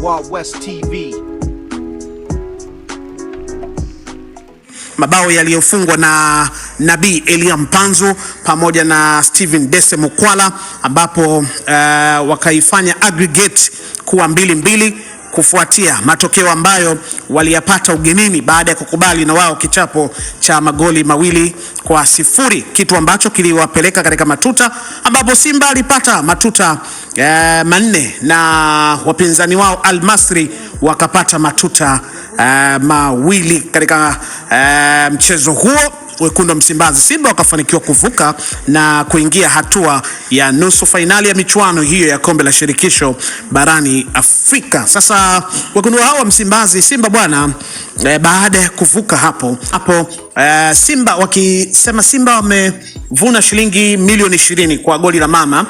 Wild West TV. Mabao yaliyofungwa na Nabii Elia Mpanzu pamoja na Steven Dese Mukwala, ambapo wakaifanya aggregate kuwa 2-2 kufuatia matokeo ambayo waliyapata ugenini baada ya kukubali na wao kichapo cha magoli 2-0, kitu ambacho kiliwapeleka katika matuta, ambapo Simba alipata matuta 4 na wapinzani wao Al Masry wakapata matuta 2 katika mchezo huo. Wekundu wa Msimbazi Simba wakafanikiwa kuvuka na kuingia hatua ya nusu fainali ya michuano hiyo ya kombe la shirikisho barani Afrika. Sasa wekundu hao wa Msimbazi Simba bwana, baada ya kuvuka hapo Simba wakisema Simba wamevuna shilingi milioni 20 kwa goli la mama.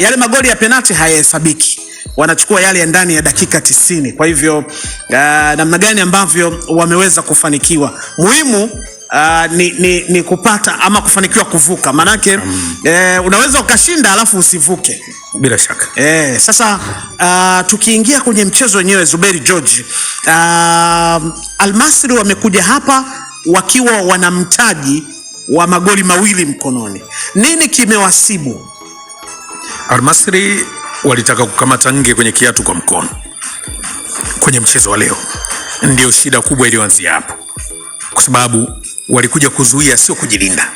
Yale magoli ya penalti hayahesabiki, wanachukua yale ya ndani ya dakika 90. Kwa hivyo namna gani ambavyo wameweza kufanikiwa, muhimu ni kupata ama kufanikiwa kuvuka. Manake unaweza ukashinda alafu usivuke bila shaka. Sasa tukiingia kwenye mchezo wenyewe, Zuberi George, Al Masry wamekuja hapa wakiwa wana mtaji wa magoli 2 mkononi. Nini kimewasibu? Al Masry walitaka kukamata nge kwenye kiatu kwa mkono kwenye mchezo wa leo. Ndio shida kubwa iliyoanzia hapo, kwa sababu walikuja kuzuia, sio kujilinda.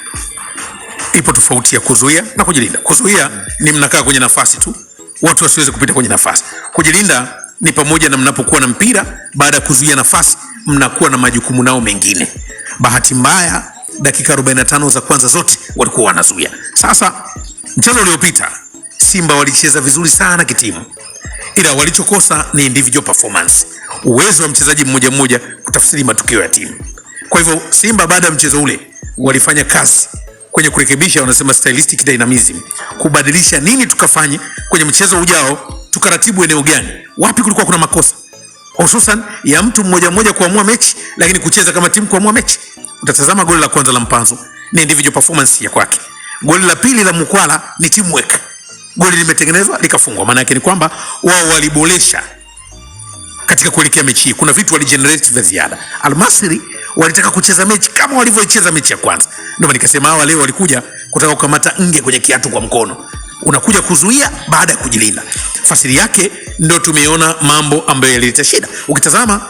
Ipo tofauti ya kuzuia na kujilinda. Kuzuia ni mnakaa kwenye nafasi tu, watu wasiweze kupita kwenye nafasi. Kujilinda ni pamoja na mnapokuwa na mpira, baada ya kuzuia nafasi mnakuwa na majukumu nao mengine. Bahati mbaya dakika 45 za kwanza zote walikuwa wanazuia. Sasa mchezo uliopita Simba walicheza vizuri sana kitimu, ila walichokosa ni individual performance, uwezo wa mchezaji mmoja mmoja kutafsiri matukio ya timu. Kwa hivyo Simba baada ya mchezo ule walifanya kazi kwenye kurekebisha, wanasema stylistic dynamism, kubadilisha nini tukafanye kwenye mchezo ujao, tukaratibu eneo gani, wapi kulikuwa kuna makosa, hususan ya mtu mmoja mmoja kuamua mechi, lakini kucheza kama timu kuamua mechi. Utatazama goli la kwanza la Mpanzu ni individual performance ya kwake, goli la pili la Mukwala ni teamwork, goli limetengenezwa likafungwa. Maana yake ni kwamba wao waliboresha katika kuelekea mechi hii, kuna vitu waligenerate vya ziada. Al Masry walitaka kucheza mechi kama walivyoicheza mechi ya kwanza. Ndio nikasema hawa leo walikuja kutaka kukamata nge kwenye kiatu kwa mkono, unakuja kuzuia baada ya kujilinda. Fasiri yake ndio tumeona mambo ambayo yalileta shida. Ukitazama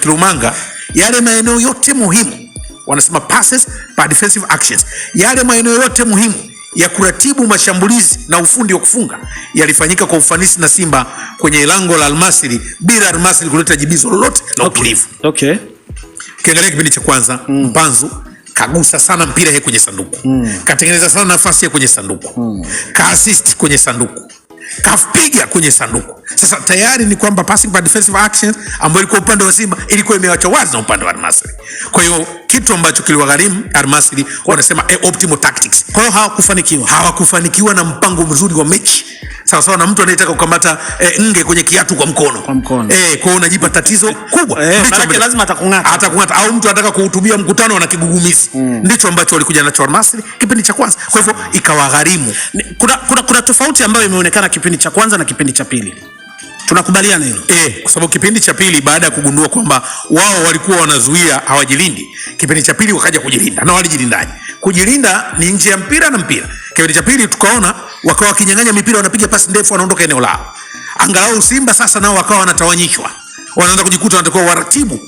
Kilumanga, yale maeneo yote muhimu, wanasema passes per defensive actions, yale maeneo yote muhimu ya kuratibu mashambulizi na ufundi wa kufunga yalifanyika kwa ufanisi na Simba kwenye lango la Al Masry, bila Al Masry kuleta jibizo lolote la utulivu. Kiangalia kipindi cha kwanza, Mpanzu kagusa sana mpira yeye kwenye sanduku, katengeneza sana nafasi yeye kwenye sanduku, ka assist kwenye sanduku, kapiga kwenye sanduku. Sasa tayari ni kwamba passing by defensive actions ambayo ilikuwa upande wa Simba ilikuwa imeachwa wazi na upande wa Al Masry. Kwa hiyo kitu ambacho kiliwagharimu Al Masry, wanasema optimal tactics. Kwa hiyo hawakufanikiwa na mpango mzuri wa mechi. Sawa na mtu anayetaka kukamata nge kwenye kiatu kwa mkono. Kwa hiyo unajipa tatizo kubwa. Maana lazima atakung'ata au mtu anataka kuhutubia mkutano na kigugumizi. Ndicho ambacho walikuja nacho Al Masry kipindi cha kwanza. Kwa hivyo ikawagharimu. Kuna tofauti ambayo imeonekana kipindi cha kwanza na kipindi cha pili. Tunakubaliana hilo? Kwa sababu kipindi cha pili baada ya kugundua kwamba wao walikuwa wanazuia hawajilindi, kipindi cha pili wakaja kujilinda. Na walijilindaje? Kujilinda ni nje ya mpira na mpira. Kipindi cha pili tukaona wakawa kinyang'anya mipira, wanapiga pasi ndefu, wanaondoka eneo lao. Angalau Simba sasa nao wakawa wanatawanyishwa, wanaanza kujikuta wanatakiwa waratibu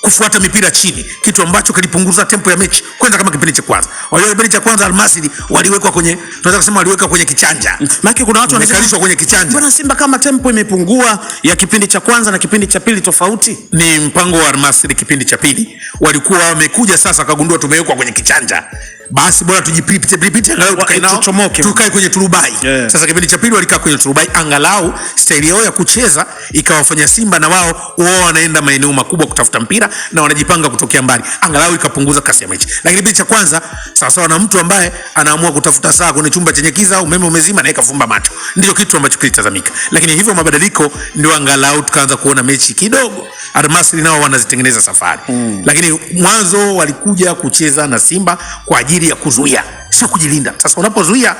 kufuata mipira chini, kitu ambacho kilipunguza tempo ya mechi kwenda kama kipindi cha kwanza. Wale kipindi cha kwanza Al Masry waliwekwa kwenye, tunaweza kusema waliweka kwenye kichanja. Maana kuna watu wanakalishwa kwenye kichanja. Mbona Simba kama tempo imepungua ya kipindi cha kwanza na kipindi cha pili tofauti? Ni mpango wa Al Masry kipindi cha pili. Walikuwa wamekuja sasa kagundua tumewekwa kwenye kichanja, basi bora tujipite angalau tukae kwenye turubai. Sasa kipindi cha pili walikaa kwenye turubai, angalau staili yao ya kucheza ikawafanya Simba na wao wanaenda maeneo makubwa kutafuta mpira na wanajipanga kutokea mbali, angalau ikapunguza kasi ya mechi. Lakini kipindi cha kwanza sawa na mtu ambaye anaamua kutafuta saa kwenye chumba chenye kiza, umeme umezima na ikafumba macho, ndio kitu ambacho kilitazamika. Lakini hivyo mabadiliko ndio angalau tukaanza kuona mechi kidogo Al Masry nao wanazitengeneza safari. Lakini mwanzo walikuja kucheza na Simba kwa ajili ya kuzuia, sio kujilinda. Sasa unapozuia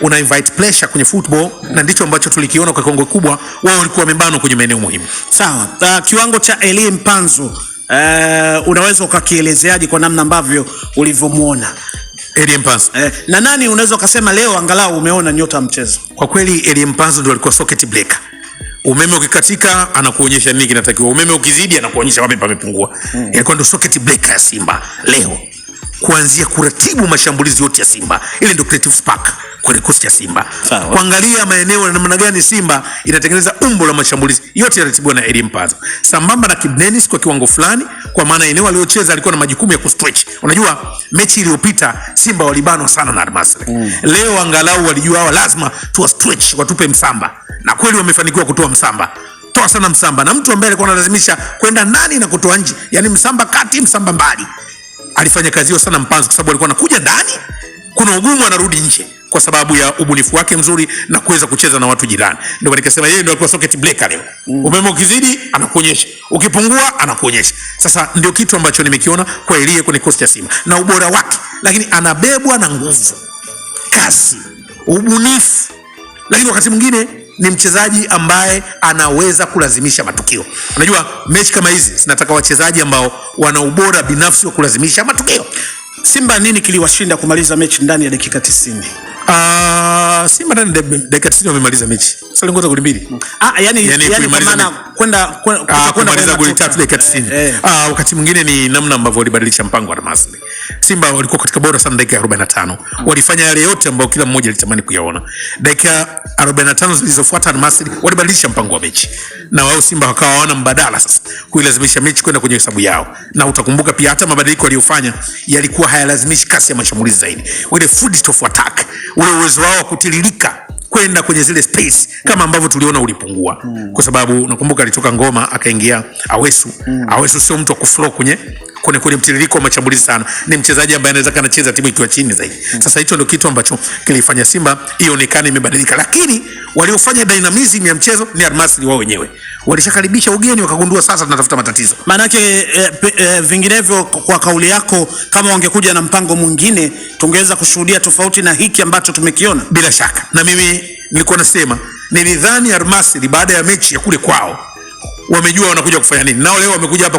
una invite pressure kwenye football, na ndicho ambacho tulikiona kwa kiwango kubwa. Wao walikuwa wamebanwa kwenye maeneo muhimu. Sawa. Kiwango cha Elie Mpanzu unaweza ukakielezeaje kwa namna ambavyo ulivyomuona Elie Mpanzu? Na nani unaweza ukasema leo angalau umeona nyota mchezo? Kwa kweli Elie Mpanzu ndio alikuwa socket breaker. Umeme ukikatika anakuonyesha nini kinatakiwa, umeme ukizidi anakuonyesha wapi pamepungua. Ilikuwa ndio socket breaker ya Simba leo, kuanzia kuratibu mashambulizi yote ya Simba. Ile ndio creative spark kwa kikosi cha Simba. Kuangalia maeneo na namna gani Simba inatengeneza umbo la mashambulizi yote yanaratibiwa na Elie Mpanzu. Sambamba na Kibu Denis kwa kiwango fulani, kwa maana eneo aliocheza alikuwa na majukumu ya kustretch. Unajua mechi iliyopita Simba walibanwa sana na Al Masry. Leo angalau walijua hawa lazima tuwa stretch, watupe msamba. Na kweli wamefanikiwa kutoa msamba. Toa sana msamba, na mtu ambaye alikuwa analazimisha kwenda ndani na kutoa nje, yani msamba kati, msamba mbali. Alifanya kazi hiyo sana Mpanzu, kwa sababu alikuwa anakuja ndani, kuna ugumu anarudi nje, kwa sababu ya ubunifu wake mzuri na kuweza kucheza na watu jirani. Ndio nikasema yeye ndio alikuwa socket breaker leo. Umeme ukizidi anakuonyesha, ukipungua anakuonyesha. Sasa ndio kitu ambacho nimekiona kwa Elie kwenye kikosi cha Simba na ubora wake, lakini anabebwa na nguvu, kasi, ubunifu, lakini wakati mwingine ni mchezaji ambaye anaweza kulazimisha matukio. Unajua mechi kama hizi zinataka wachezaji ambao wana ubora binafsi wa kulazimisha matukio. Simba nini kiliwashinda kumaliza mechi ndani ya dakika 90? Simba ndani ya dakika 90 wamemaliza mechi. Sasa ngoja goli mbili. Yani kwa maana kwenda kumaliza goli 3 dakika 90. Wakati mwingine ni namna ambavyo walibadilisha mpango wa Al Masry. Simba walikuwa katika bora sana dakika 45. Walifanya yale yote ambayo kila mmoja alitamani kuyaona. Dakika 45 zilizofuata Al Masry walibadilisha mpango wa mechi. Na wao Simba wakawa hawana mbadala sasa kuilazimisha mechi kwenda kwenye hesabu yao. Na utakumbuka pia hata mabadiliko waliyofanya yalikuwa hayalazimishi kasi ya mashambulizi zaidi. Ile fluidity of attack, ule uwezo wao kutiririka kwenda kwenye zile space kama ambavyo tuliona ulipungua. Kwa sababu nakumbuka alitoka Ngoma akaingia Awesu. Awesu sio mtu wa kuflow kwenye mtiririko wa mashambulizi sana. Ni mchezaji ambaye anaweza kanacheza timu ikiwa chini zaidi. Sasa hicho ndio kitu ambacho kilifanya Simba ionekane imebadilika, lakini waliofanya dynamism ya mchezo ni Al Masry wao wenyewe. Walishakaribisha ugeni wakagundua sasa tunatafuta matatizo. Maana yake vinginevyo kwa kauli yako, kama wangekuja na mpango mwingine tungeweza kushuhudia tofauti na hiki ambacho tumekiona bila shaka. Na mimi nilikuwa nasema nilidhani Al Masry baada ya mechi ya kule kwao wamejua wanakuja kufanya nini. Nao leo wamekuja hapa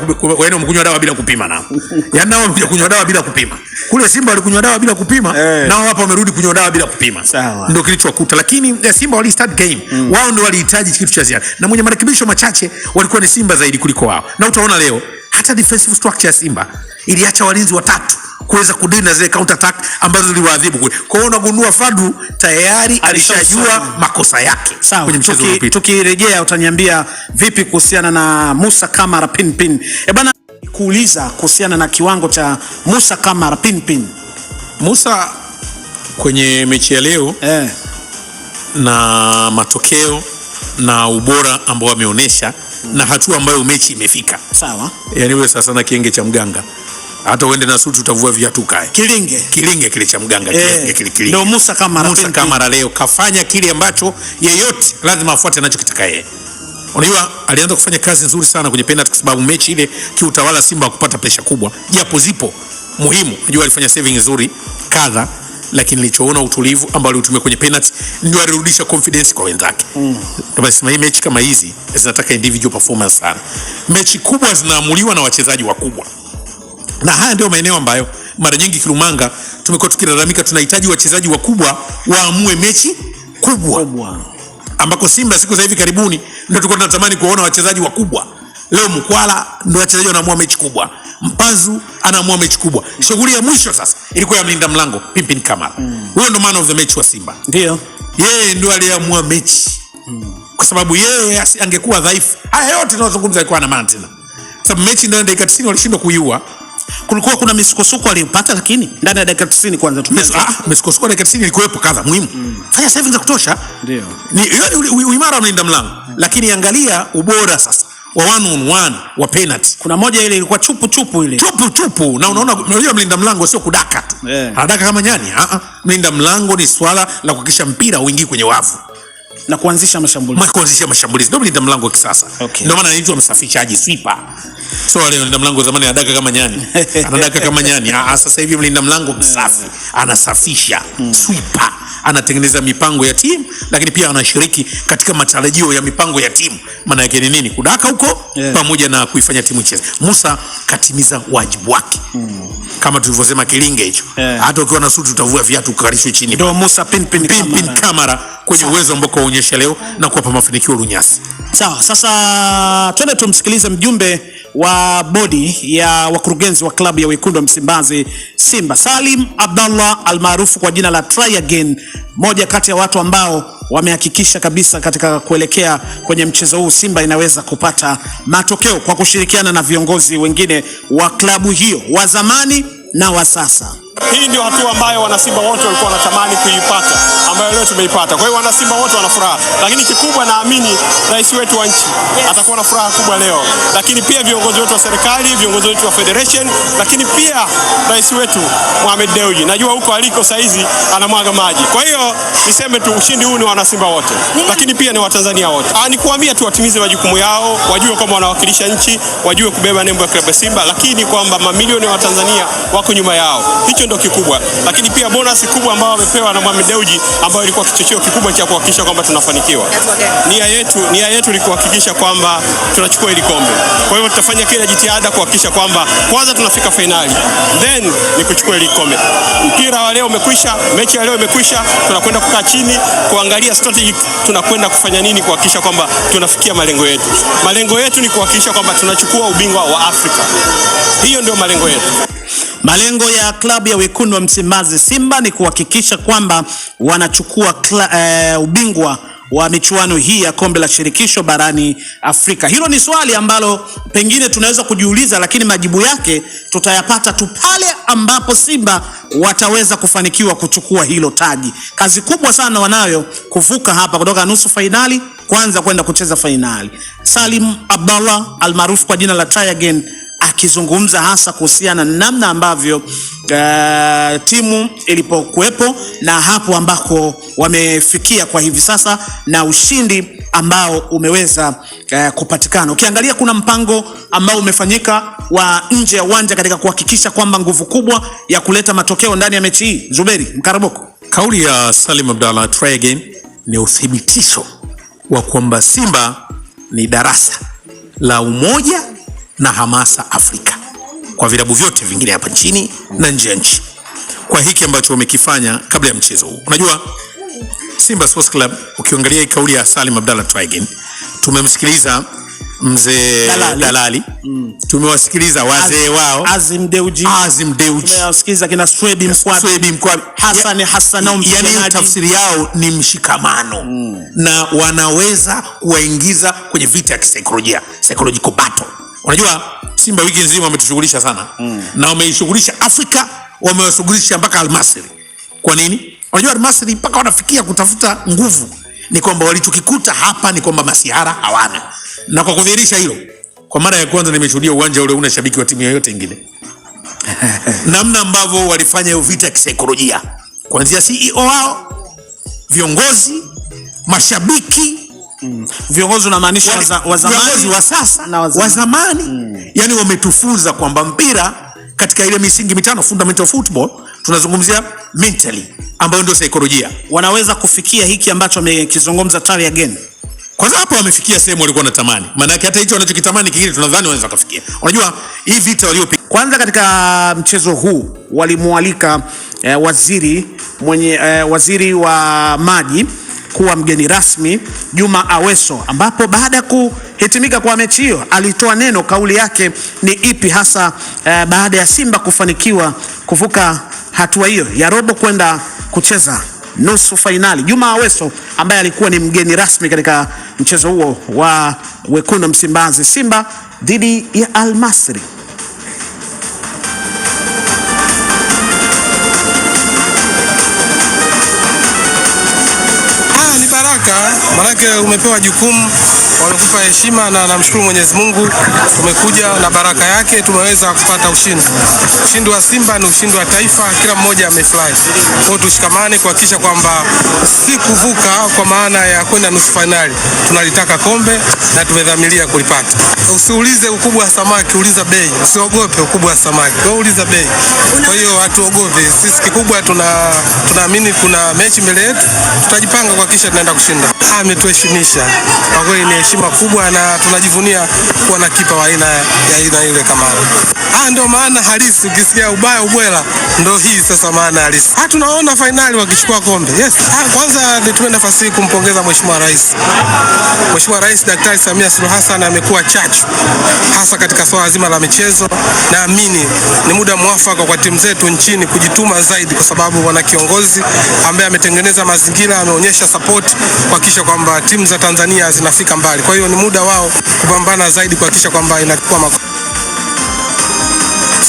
wamekunywa dawa bila kupima nao. Yaani nao wamekuja kunywa dawa bila kupima. Kule Simba walikunywa dawa bila kupima, nao hapa wamerudi kunywa dawa bila kupima. Ndio kilichokuta. Lakini Simba wali start game. Wao ndio walihitaji kitu cha ziada. Na mwenye marekebisho machache walikuwa ni Simba zaidi kuliko wao. Na utaona leo hata defensive structure ya Simba iliacha walinzi watatu kuweza kudili na zile counter attack ambazo ziliwaadhibu kule. Kwa hiyo unagundua Fadu tayari alishajua makosa yake kwenye mchezo uliopita. Tukirejea utaniambia vipi kuhusiana na Musa Kamara Pinpin. Bana, kuuliza kuhusiana na kiwango cha Musa Kamara Pinpin. Musa kwenye mechi ya leo na matokeo na ubora ambao ameonyesha na hatua ambayo mechi imefika. Sawa. Yaani wewe sasa na kienge cha mganga. Hata uende na suti utavua viatu kae. Kilinge kile cha mganga, kilinge. Ndio Musa Kamara leo kafanya kile ambacho yeyote lazima afuate anachokitaka yeye. Unajua alianza kufanya kazi nzuri sana kwenye penalty, kwa sababu mechi ile kiutawala Simba kupata pressure kubwa. Japo zipo muhimu. Unajua alifanya saving nzuri kadha, lakini nilichoona utulivu ambao aliutumia kwenye penalty ndio alirudisha confidence kwa wenzake. Ndio nasema hii mechi kama hizi zinataka individual performance sana. Mechi kubwa zinaamuliwa na wachezaji wakubwa. Na haya ndio maeneo ambayo mara nyingi Kilumanga tumekuwa tukilalamika, tunahitaji wachezaji wakubwa waamue mechi kubwa. Ambako Simba siku za hivi karibuni ndio tulikuwa tunatamani kuona wachezaji wakubwa. Leo Mkwala ndio wachezaji wanaamua mechi kubwa. Mpanzu anaamua mechi kubwa. Shughuli ya mwisho sasa ilikuwa ya mlinda mlango Pinpin Kamara. Huyo ndo man of the match wa Simba. Ndio. Yeye ndio aliamua mechi. Kwa sababu yeye angekuwa dhaifu, haya yote tunazungumza alikuwa na maana tena. Sababu mechi ndani ya dakika 90 walishindwa kuiua. Kulikuwa kuna misukosuko aliyopata, lakini ndani ya dakika 90 kwanza misukosuko dakika 90 ilikuwepo kadha muhimu. Fanya saving za kutosha. Ndio. Ni uimara mlinda mlango. Lakini angalia ubora sasa wa 1-on-1 wa penalty. Kuna moja ile ilikuwa chupu ile. Chupu. Na unaona mlinda mlango sio kudaka tu. Anadaka kama nyani. Mlinda mlango ni swala la kuhakikisha mpira uingii kwenye wavu na kuanzisha mashambulizi. Ndio mlinda mlango wa kisasa. Ndio maana anaitwa msafishaji, sweeper. So wale mlinda mlango zamani anadaka kama nyani. Anadaka kama nyani. Sasa hivi mlinda mlango msafi, anasafisha, sweeper. anatengeneza mipango ya timu, lakini pia anashiriki katika matarajio ya mipango ya timu. Maana yake ni nini? Kudaka huko pamoja na kuifanya timu icheze. Musa katimiza wajibu wake. Kama tulivyosema kilinge hicho. Hata ukiwa na suti utavua viatu ukalishwe chini. Ndio Musa pin kamera kwenye uwezo ambao kaonyesha leo na kuwapa mafanikio Lunyasi. Sawa, sasa twende tumsikilize mjumbe wa bodi ya wakurugenzi wa klabu ya Wekundu wa Msimbazi Simba, Salim Abdallah almaarufu kwa jina la Try Again, moja kati ya watu ambao wamehakikisha kabisa katika kuelekea kwenye mchezo huu Simba inaweza kupata matokeo kwa kushirikiana na viongozi wengine wa klabu hiyo wa zamani na wa sasa. Hii ndio hatua ambayo wanasimba wote walikuwa wanatamani kuipata, ambayo leo tumeipata. Kwa hiyo wanasimba wote wana furaha, lakini kikubwa naamini rais wetu wa nchi atakuwa na furaha kubwa leo, lakini pia viongozi wetu wa serikali, viongozi wetu wa federation, lakini pia rais wetu Mohamed Dewji, najua huko aliko saizi anamwaga maji. Kwa hiyo niseme tu ushindi huu ni wanasimba wote, lakini pia ni Watanzania wote. Ni kuambia tu watimize majukumu yao, wajue kwamba wanawakilisha nchi, wajue kubeba nembo ya klabu ya Simba, lakini kwamba mamilioni ya Watanzania wako nyuma yao. Hicho ndio kikubwa, lakini pia bonus kubwa ambayo wamepewa na Mohamed Dewji, ambayo ilikuwa kichocheo kikubwa cha kuhakikisha kwamba tunafanikiwa. Nia yetu ni kuhakikisha kwamba tunachukua hili kombe. Kwa hiyo tutafanya kila jitihada kuhakikisha kwamba kwanza tunafika finali, then ni kuchukua hili kombe. Mpira wa leo umekwisha, mechi ya leo imekwisha, tunakwenda kukaa chini kuangalia strategic tunakwenda kufanya nini kuhakikisha kwamba tunafikia malengo yetu. Malengo yetu ni kuhakikisha kwamba tunachukua ubingwa wa Afrika. Hiyo ndio malengo yetu. Malengo ya klabu ya Wekundu wa Msimbazi Simba ni kuhakikisha kwamba wanachukua ubingwa wa michuano hii ya kombe la shirikisho barani Afrika. Hilo ni swali ambalo pengine tunaweza kujiuliza, lakini majibu yake tutayapata tu pale ambapo Simba wataweza kufanikiwa kuchukua hilo taji. Kazi kubwa sana wanayo kuvuka hapa kutoka nusu fainali kwanza kwenda kucheza fainali. Salim Abdallah almaarufu kwa jina la Try Again akizungumza hasa kuhusiana na namna ambavyo timu ilipokuwepo na hapo ambako wamefikia kwa hivi sasa na ushindi ambao umeweza kupatikana. Ukiangalia kuna mpango ambao umefanyika wa nje ya uwanja katika kuhakikisha kwamba nguvu kubwa ya kuleta matokeo ndani ya mechi hii. Zuberi Mkaraboko, kauli ya Salim Abdallah Try Again ni uthibitisho wa kwamba Simba ni darasa la umoja na hamasa Afrika kwa vilabu vyote vingine hapa nchini na nje ya nchi, kwa hiki ambacho wamekifanya kabla ya mchezo huu. Unajua Simba Sports Club, ukiangalia hii kauli ya Salim Abdallah Try Again, tumemsikiliza mzee Dalali. Tumewasikiliza wazee wao Azim Dewji, tumewasikiliza kina Swebi Mkwabi, Hassan yani tafsiri yao ni mshikamano na wanaweza kuwaingiza kwenye vita ya kisaikolojia, psychological battle. Unajua Simba wiki nzima wametushughulisha sana na wameishughulisha Afrika, wamewashughulisha mpaka Al-Masry. Kwa nini? Unajua Al-Masry mpaka wanafikia kutafuta nguvu ni kwamba walichokikuta hapa ni kwamba masihara hawana. Na kwa kudhihirisha hilo, kwa mara ya kwanza nimeshuhudia uwanja ule una shabiki wa timu yoyote nyingine. Namna ambavyo walifanya hiyo vita ya kisaikolojia, kuanzia CEO wao, viongozi, mashabiki, viongozi unamaanisha viongozi wa sasa na wa zamani. Yani wametufunza kwamba mpira katika ile misingi mitano, fundamental football, tunazungumzia mentally, ambayo ndio saikolojia. Wanaweza kufikia hiki ambacho amekizungumza Try Again. Kwanza hapo wamefikia sehemu walikuwa wanatamani. Maana yake hata hicho wanachokitamani kingine tunadhani wanaweza kufikia. Unajua hii vita waliopiga. Kwanza katika mchezo huu walimualika waziri wa maji kuwa mgeni rasmi, Juma Aweso, ambapo baada ya kuhitimika kwa mechi hiyo alitoa neno. Kauli yake ni ipi hasa baada ya Simba kufanikiwa kuvuka hatua hiyo ya robo kwenda kucheza nusu fainali? Juma Aweso ambaye alikuwa ni mgeni rasmi katika mchezo huo wa Wekundu Msimbazi Simba dhidi ya Al-Masry. Ni baraka, maanake umepewa jukumu walikupa heshima, na namshukuru Mwenyezi Mungu, tumekuja na baraka yake tumeweza kupata ushindi. Ushindi wa Simba ni ushindi wa taifa, kila mmoja amefurahi. Kwa hiyo tushikamane kuhakikisha kwamba si kuvuka kwa maana ya kwenda nusu finali. Tunalitaka kombe na tumedhamiria kulipata. Usiulize ukubwa wa samaki, uliza bei. Usiogope ukubwa wa samaki, wewe uliza bei. Kwa hiyo hatuogope. Sisi kikubwa tunaamini kuna mechi mbele yetu, tutajipanga kuhakikisha tunaenda kushinda. Ametuheshimisha. Kwa kweli ni heshima kubwa na tunajivunia kuwa na kipa wa aina ile Kamara. Ndio maana halisi, ukisikia ubaya ubwela ndio hii sasa maana halisi. Tunaona finali wakichukua kombe. Yes. Kwanza nitumie nafasi hii kumpongeza Mheshimiwa Rais. Mheshimiwa Rais Daktari Samia Suluhu Hassan amekuwa chachu hasa katika swala zima la michezo. Naamini ni muda mwafaka kwa timu zetu nchini kujituma zaidi, kwa sababu wana kiongozi ambaye ametengeneza mazingira, ameonyesha support kuhakikisha kwamba timu za Tanzania zinafika mbali. Kwa hiyo ni muda wao kupambana zaidi kuhakikisha kwamba inakuwa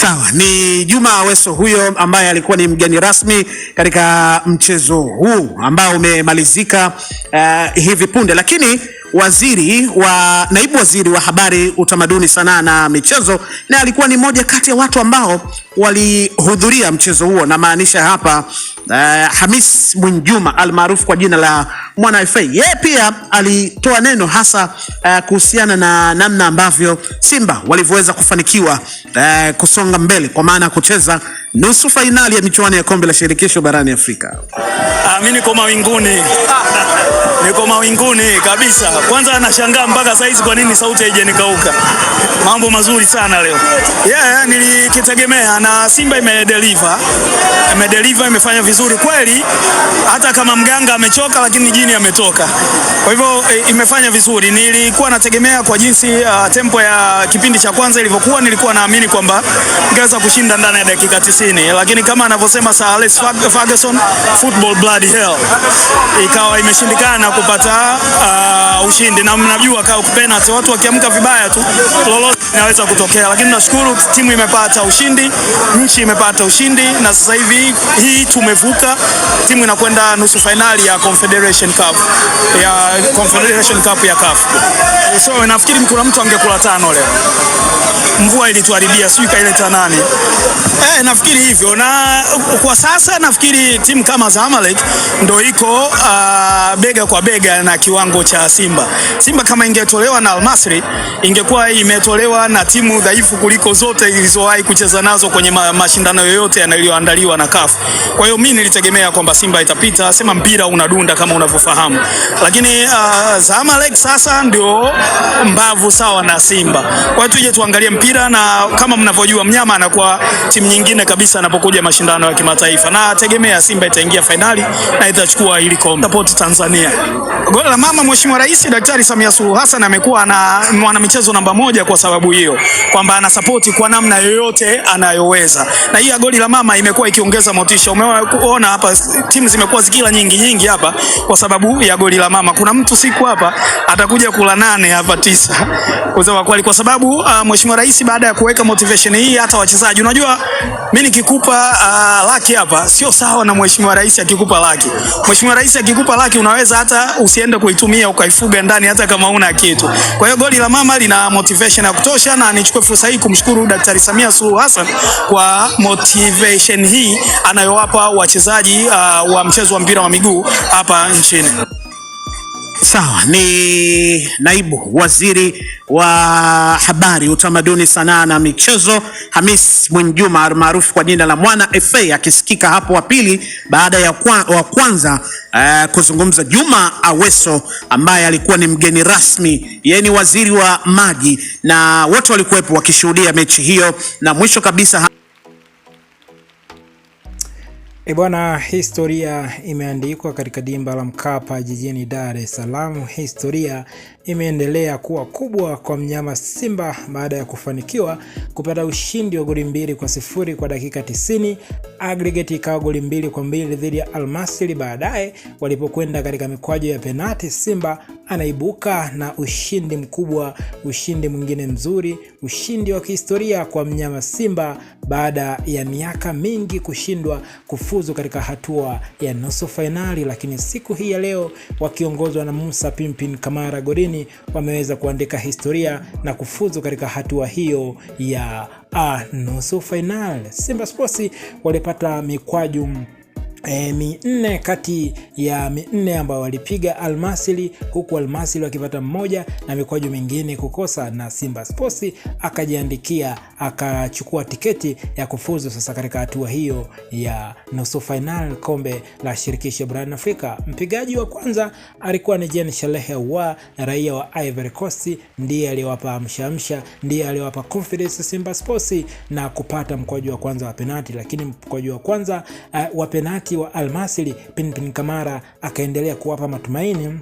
Sawa, ni Juma Aweso huyo ambaye alikuwa ni mgeni rasmi katika mchezo huu ambao umemalizika hivi punde, lakini naibu waziri wa habari, utamaduni, sanaa na michezo, na alikuwa ni moja kati ya watu ambao walihudhuria mchezo huo, na maanisha hapa Hamis Mwinjuma almaarufu kwa jina la Mwana FA. Yeye pia alitoa neno hasa kuhusiana na namna ambavyo Simba walivyoweza kufanikiwa kusonga mbele kwa maana kucheza nusu fainali ya michuano ya kombe la shirikisho barani Afrika. Mimi niko mawinguni. Niko mawinguni kabisa. Kwanza nashangaa mpaka saizi kwa nini sauti haijanikauka. Mambo mazuri sana leo. Nilikitegemea na Simba imedeliver, imefanya vizuri kweli, hata kama mganga amechoka lakini jini ametoka. Kwa hivyo imefanya vizuri. Nilikuwa nategemea kwa jinsi tempo ya kipindi cha kwanza ilivyokuwa, nilikuwa naamini kwamba ingeweza kushinda ndani ya dakika 90, lakini kama anavyosema Sir Alex Ferguson, football bloody hell, ikawa imeshindikana kupata ushindi. Na mnajua kwa penalty watu wakiamka vibaya tu lolote inaweza kutokea, lakini nashukuru timu imepata ushindi, nchi imepata ushindi, na sasa hivi hii tumevuka, timu inakwenda nusu finali ya Confederation Cup ya CAF. So nafikiri kuna mtu angekula 5 leo. Mvua ilituharibia, sijui kaileta nani. Nafikiri hivyo, na kwa sasa nafikiri timu kama Zamalek ndio iko bega kwa bega na kiwango cha Simba. Simba kama ingetolewa na Al Masry, ingekuwa imetolewa na timu dhaifu kuliko zote ilizowahi kucheza nazo kwenye mashindano yoyote yanayoandaliwa na CAF. Kwa hiyo mimi nilitegemea kwamba Simba itapita, sema mpira unadunda kama unavyofahamu. Lakini Zamalek sasa ndio mbavu sawa na Simba. Kwa hiyo tuje tuangalie mpira, na kama mnavyojua mnyama anakuwa timu nyingine kabisa anapokuja mashindano ya kimataifa, na tegemea Simba itaingia finali na itachukua hili kombe. Support Tanzania. Goli la mama, Mheshimiwa Rais Daktari Samia Suluhu Hassan amekuwa na mwanamichezo namba 1 kwa sababu hiyo, kwamba ana support kwa namna yoyote anayoweza, na hii goli la mama imekuwa ikiongeza motisha. Umeona hapa timu zimekuwa zikila nyingi hapa kwa sababu ya goli la mama. Kuna mtu siku hapa atakuja kula 8 hapa 9 kwa sababu Mheshimiwa Rais baada ya kuweka motivation hii, hata wachezaji, unajua mimi nikikupa laki hapa sio sawa na Mheshimiwa Rais akikupa laki. Mheshimiwa Rais akikupa laki unaweza hata usiende kuitumia ukaifuga ndani hata kama una kitu. Kwa hiyo goli la mama lina motivation ya kutosha, na nichukue fursa hii kumshukuru Daktari Samia Suluhu Hassan kwa motivation hii anayowapa wachezaji wa mchezo wa mpira wa miguu hapa nchini. Sawa, ni naibu waziri wa habari, utamaduni, sanaa na michezo Hamis Mwinjuma maarufu kwa jina la Mwana FA, akisikika hapo wa pili baada ya wa kwanza kuzungumza Juma Aweso ambaye alikuwa ni mgeni rasmi. Yeye ni waziri wa maji, na wote walikuwepo wakishuhudia mechi hiyo, na mwisho kabisa Bwana, historia imeandikwa katika dimba la Mkapa jijini Dar es Salaam. Historia imeendelea kuwa kubwa kwa mnyama Simba baada ya kufanikiwa kupata ushindi wa goli 2-0 kwa dakika 90. Aggregate ikawa goli 2-2 dhidi ya Al Masry. Baadaye walipokwenda katika mikwaju ya penalti, Simba anaibuka na ushindi mkubwa, ushindi mwingine mzuri, ushindi wa kihistoria kwa mnyama Simba baada ya miaka mingi kushindwa kufuzu katika hatua ya nusu finali. Lakini siku hii ya leo wakiongozwa na Musa Pimpin Kamara golini lakini wameweza kuandika historia na kufuzu katika hatua hiyo ya nusu fainali. Simba Sports walipata mikwaju minne kati ya minne ambao walipiga Almasili, huku Almasili wakipata mmoja na mikwaju mingine kukosa, na Simba Sports akajiandikia akachukua tiketi ya kufuzu sasa katika hatua hiyo ya nusu final kombe la shirikisho barani Afrika. Mpigaji wa kwanza alikuwa ni Jean Shalehe wa raia wa Ivory Coast, ndiye aliyewapa amshamsha, ndiye aliyewapa confidence Simba Sports na kupata mkwaju wa kwanza wa penalti, lakini mkwaju wa kwanza wa penalti wa Almasili Pinpin Kamara akaendelea kuwapa matumaini,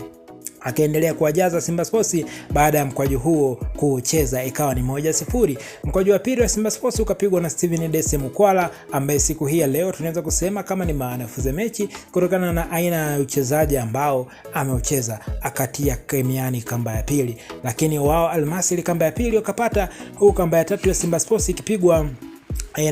akaendelea kuwajaza Simba Sports baada ya mkwaju huo kucheza ikawa ni 1-0. Mkwaju wa pili wa Simba Sports ukapigwa na Steven Dese Mukwala, ambaye siku hii ya leo tunaweza kusema kama ni maanafuze mechi kutokana na aina ya uchezaji ambao ameucheza, akatia kemiani kamba ya pili, lakini wao Almasili kamba ya pili wakapata, huku kamba ya tatu ya Simba Sports ikipigwa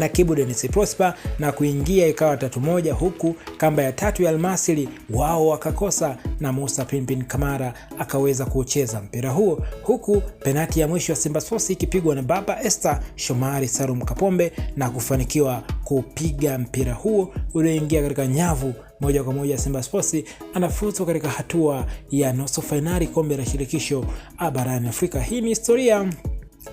na Kibu Denis Prosper na kuingia ikawa 3-1, huku kamba ya tatu ya Almasili wao wakakosa na Musa Pinpin Kamara akaweza kucheza mpira huo, huku penati ya mwisho ya Simba Sports ikipigwa na Baba Esther Shomari Salum Kapombe na kufanikiwa kupiga mpira huo ulioingia katika nyavu moja kwa moja. Simba Sports anafuzu katika hatua ya nusu finali kombe la shirikisho barani Afrika. Hii ni historia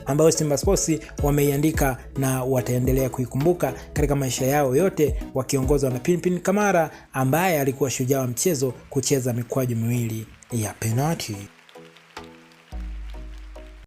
ambayo Simba Sports wameiandika na wataendelea kuikumbuka katika maisha yao yote, wakiongozwa na Pinpin Kamara ambaye alikuwa shujaa wa mchezo kucheza mikwaju miwili ya penalti.